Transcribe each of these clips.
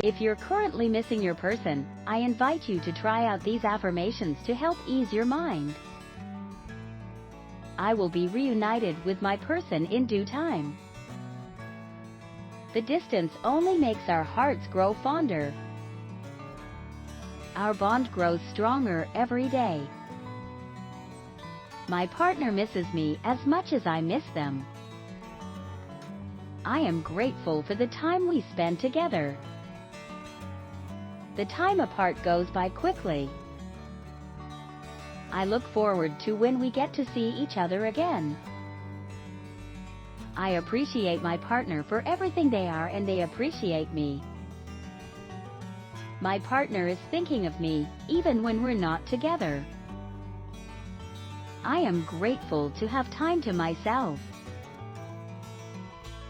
If you're currently missing your person, I invite you to try out these affirmations to help ease your mind. I will be reunited with my person in due time. The distance only makes our hearts grow fonder. Our bond grows stronger every day. My partner misses me as much as I miss them. I am grateful for the time we spend together. The time apart goes by quickly. I look forward to when we get to see each other again. I appreciate my partner for everything they are and they appreciate me. My partner is thinking of me, even when we're not together. I am grateful to have time to myself.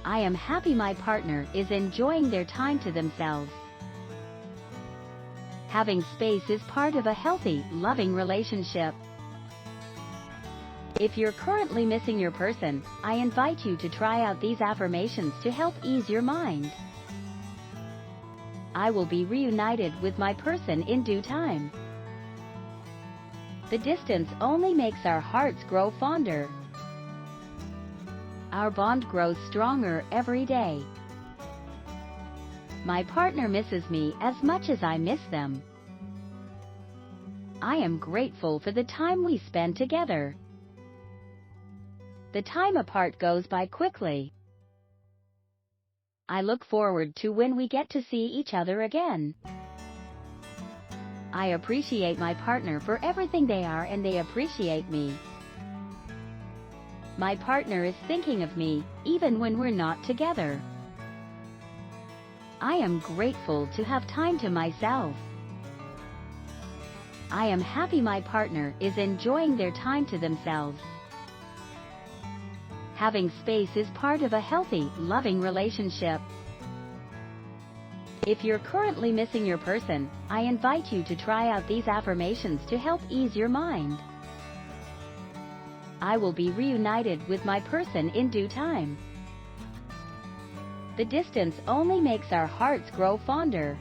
I am happy my partner is enjoying their time to themselves. Having space is part of a healthy, loving relationship. If you're currently missing your person, I invite you to try out these affirmations to help ease your mind. I will be reunited with my person in due time. The distance only makes our hearts grow fonder. Our bond grows stronger every day. My partner misses me as much as I miss them. I am grateful for the time we spend together. The time apart goes by quickly. I look forward to when we get to see each other again. I appreciate my partner for everything they are and they appreciate me. My partner is thinking of me, even when we're not together. I am grateful to have time to myself. I am happy my partner is enjoying their time to themselves. Having space is part of a healthy, loving relationship. If you're currently missing your person, I invite you to try out these affirmations to help ease your mind. I will be reunited with my person in due time. The distance only makes our hearts grow fonder.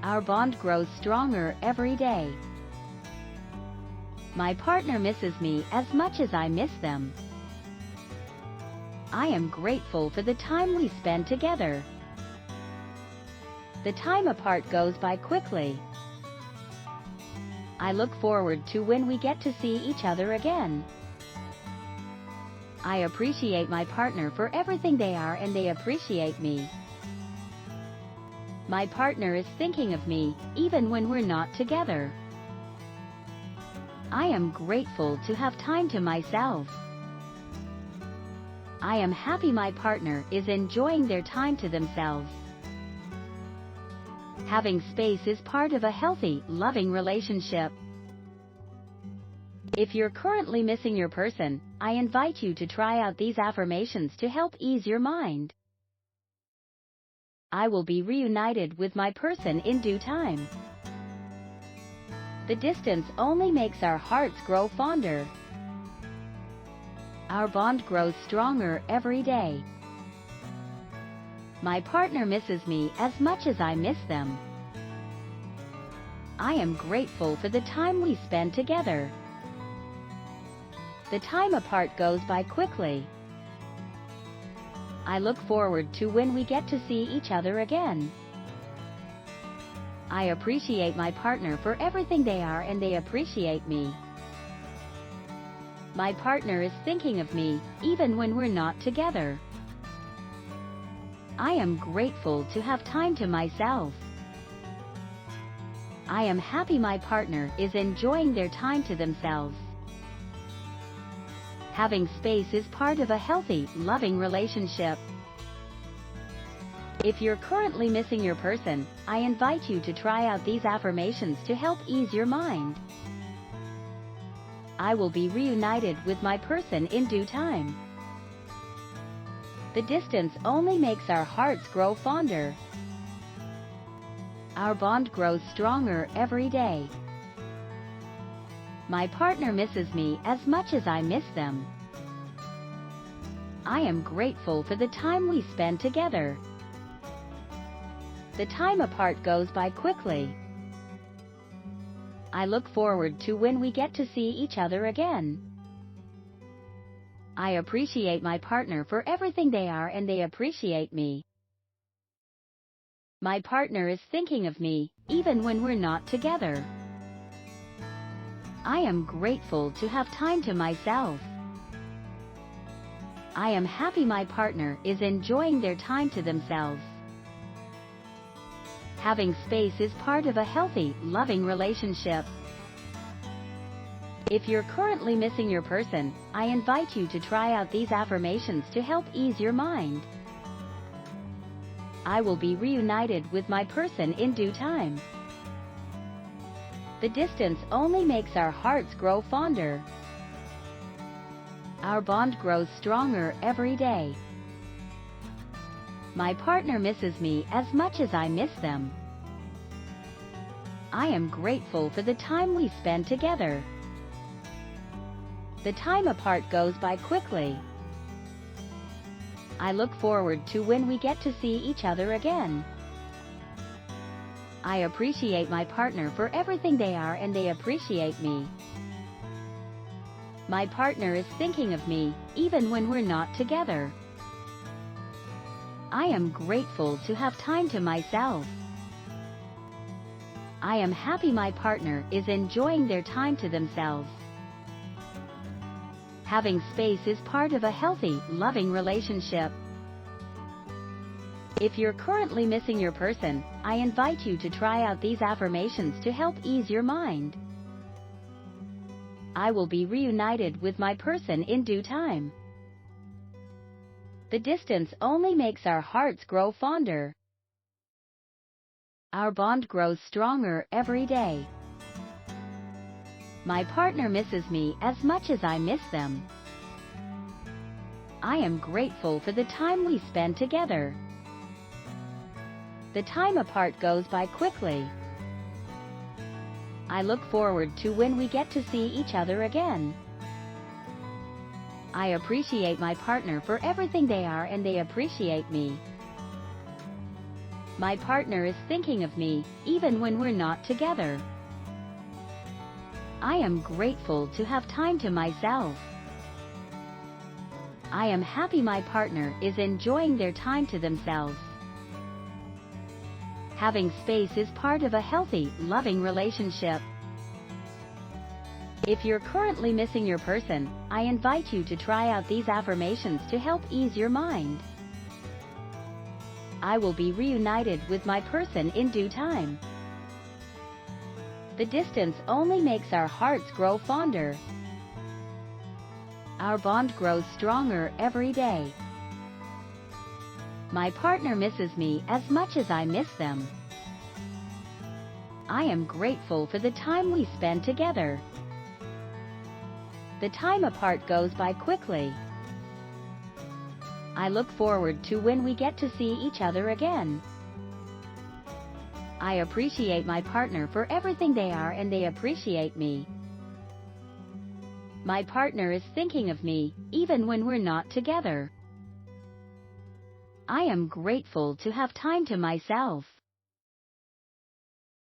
Our bond grows stronger every day. My partner misses me as much as I miss them. I am grateful for the time we spend together. The time apart goes by quickly. I look forward to when we get to see each other again. I appreciate my partner for everything they are and they appreciate me. My partner is thinking of me, even when we're not together. I am grateful to have time to myself. I am happy my partner is enjoying their time to themselves. Having space is part of a healthy, loving relationship. If you're currently missing your person, I invite you to try out these affirmations to help ease your mind. I will be reunited with my person in due time. The distance only makes our hearts grow fonder. Our bond grows stronger every day. My partner misses me as much as I miss them. I am grateful for the time we spend together. The time apart goes by quickly. I look forward to when we get to see each other again. I appreciate my partner for everything they are and they appreciate me. My partner is thinking of me, even when we're not together. I am grateful to have time to myself. I am happy my partner is enjoying their time to themselves. Having space is part of a healthy, loving relationship. If you're currently missing your person, I invite you to try out these affirmations to help ease your mind. I will be reunited with my person in due time. The distance only makes our hearts grow fonder. Our bond grows stronger every day. My partner misses me as much as I miss them. I am grateful for the time we spend together. The time apart goes by quickly. I look forward to when we get to see each other again. I appreciate my partner for everything they are and they appreciate me. My partner is thinking of me, even when we're not together. I am grateful to have time to myself. I am happy my partner is enjoying their time to themselves. Having space is part of a healthy, loving relationship. If you're currently missing your person, I invite you to try out these affirmations to help ease your mind. I will be reunited with my person in due time. The distance only makes our hearts grow fonder. Our bond grows stronger every day. My partner misses me as much as I miss them. I am grateful for the time we spend together. The time apart goes by quickly. I look forward to when we get to see each other again. I appreciate my partner for everything they are and they appreciate me. My partner is thinking of me, even when we're not together. I am grateful to have time to myself. I am happy my partner is enjoying their time to themselves. Having space is part of a healthy, loving relationship. If you're currently missing your person, I invite you to try out these affirmations to help ease your mind. I will be reunited with my person in due time. The distance only makes our hearts grow fonder. Our bond grows stronger every day. My partner misses me as much as I miss them. I am grateful for the time we spend together. The time apart goes by quickly. I look forward to when we get to see each other again. I appreciate my partner for everything they are and they appreciate me. My partner is thinking of me, even when we're not together. I am grateful to have time to myself. I am happy my partner is enjoying their time to themselves. Having space is part of a healthy, loving relationship. If you're currently missing your person, I invite you to try out these affirmations to help ease your mind. I will be reunited with my person in due time. The distance only makes our hearts grow fonder. Our bond grows stronger every day. My partner misses me as much as I miss them. I am grateful for the time we spend together. The time apart goes by quickly. I look forward to when we get to see each other again. I appreciate my partner for everything they are and they appreciate me. My partner is thinking of me, even when we're not together. I am grateful to have time to myself.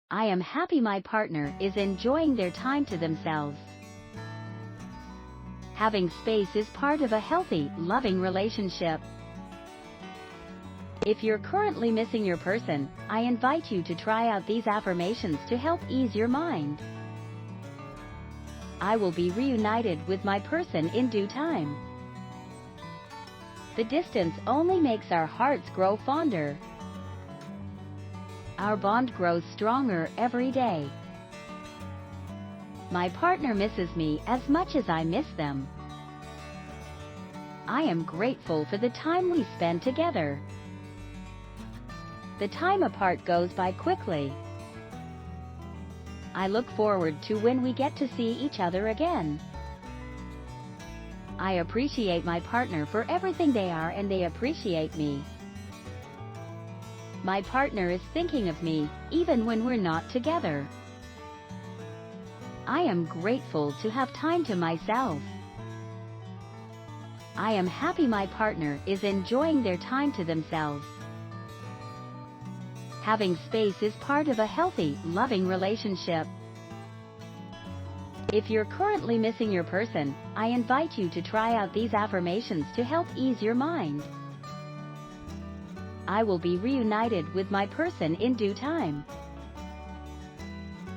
I am happy my partner is enjoying their time to themselves. Having space is part of a healthy, loving relationship. If you're currently missing your person, I invite you to try out these affirmations to help ease your mind. I will be reunited with my person in due time. The distance only makes our hearts grow fonder. Our bond grows stronger every day. My partner misses me as much as I miss them. I am grateful for the time we spend together. The time apart goes by quickly. I look forward to when we get to see each other again. I appreciate my partner for everything they are and they appreciate me. My partner is thinking of me, even when we're not together. I am grateful to have time to myself. I am happy my partner is enjoying their time to themselves. Having space is part of a healthy, loving relationship. If you're currently missing your person, I invite you to try out these affirmations to help ease your mind. I will be reunited with my person in due time.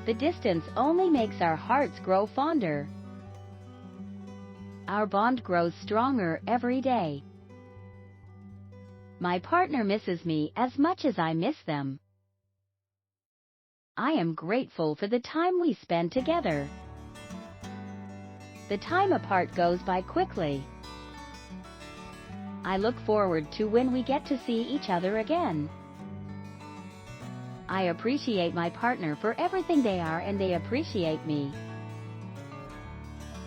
The distance only makes our hearts grow fonder. Our bond grows stronger every day. My partner misses me as much as I miss them. I am grateful for the time we spend together. The time apart goes by quickly. I look forward to when we get to see each other again. I appreciate my partner for everything they are and they appreciate me.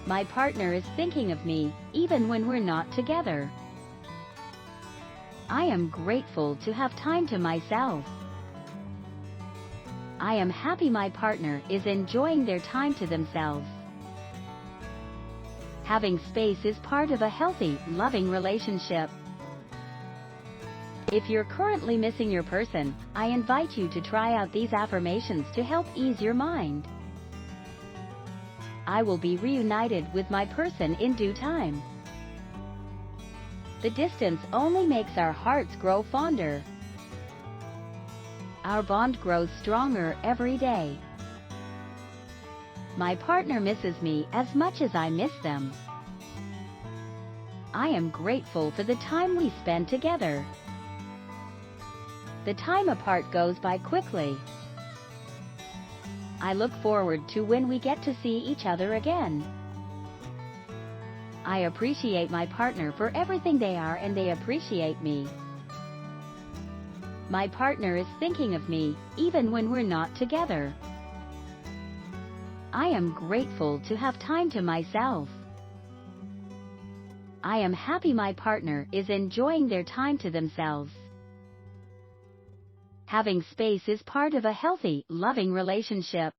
My partner is thinking of me, even when we're not together. I am grateful to have time to myself. I am happy my partner is enjoying their time to themselves. Having space is part of a healthy, loving relationship. If you're currently missing your person, I invite you to try out these affirmations to help ease your mind. I will be reunited with my person in due time. The distance only makes our hearts grow fonder. Our bond grows stronger every day. My partner misses me as much as I miss them. I am grateful for the time we spend together. The time apart goes by quickly. I look forward to when we get to see each other again. I appreciate my partner for everything they are and they appreciate me. My partner is thinking of me, even when we're not together. I am grateful to have time to myself. I am happy my partner is enjoying their time to themselves. Having space is part of a healthy, loving relationship.